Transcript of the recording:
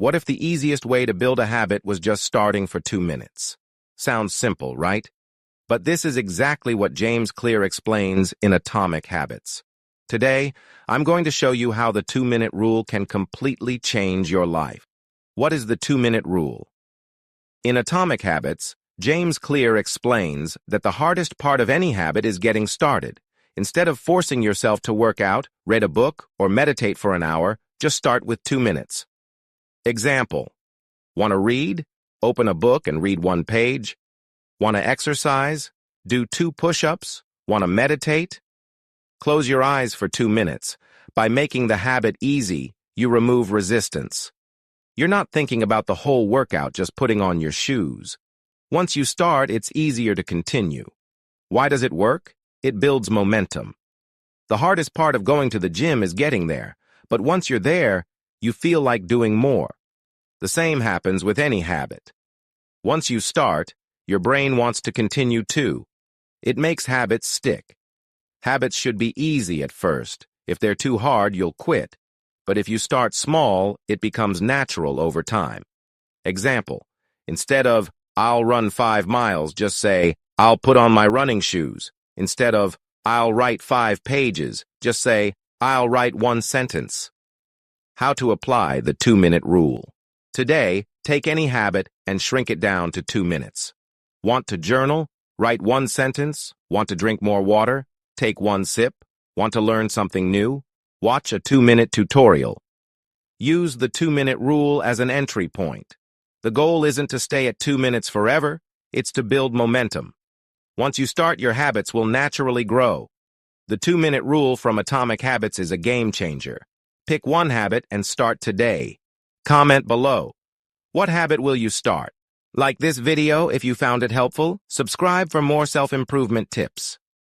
What if the easiest way to build a habit was just starting for 2 minutes? Sounds simple, right? But this is exactly what James Clear explains in Atomic Habits. Today, I'm going to show you how the 2-minute rule can completely change your life. What is the 2-minute rule? In Atomic Habits, James Clear explains that the hardest part of any habit is getting started. Instead of forcing yourself to work out, read a book, or meditate for an hour, just start with 2 minutes. Example: want to read? Open a book and read 1 page. Want to exercise? Do 2 push-ups. Want to meditate? Close your eyes for 2 minutes. By making the habit easy, you remove resistance. You're not thinking about the whole workout, just putting on your shoes. Once you start, it's easier to continue. Why does it work? It builds momentum. The hardest part of going to the gym is getting there, but once you're there, you feel like doing more. The same happens with any habit. Once you start, your brain wants to continue too. It makes habits stick. Habits should be easy at first. If they're too hard, you'll quit. But if you start small, it becomes natural over time. Example: instead of, "I'll run 5 miles, just say, "I'll put on my running shoes." Instead of, "I'll write 5 pages, just say, "I'll write 1 sentence." How to apply the 2-minute rule. Today, take any habit and shrink it down to 2 minutes. Want to journal? Write 1 sentence. Want to drink more water? Take 1 sip. Want to learn something new? Watch a 2-minute tutorial. Use the 2-minute rule as an entry point. The goal isn't to stay at 2 minutes forever, it's to build momentum. Once you start, your habits will naturally grow. The 2-minute rule from Atomic Habits is a game changer. Pick one habit and start today. Comment below. What habit will you start? Like this video if you found it helpful. Subscribe for more self-improvement tips.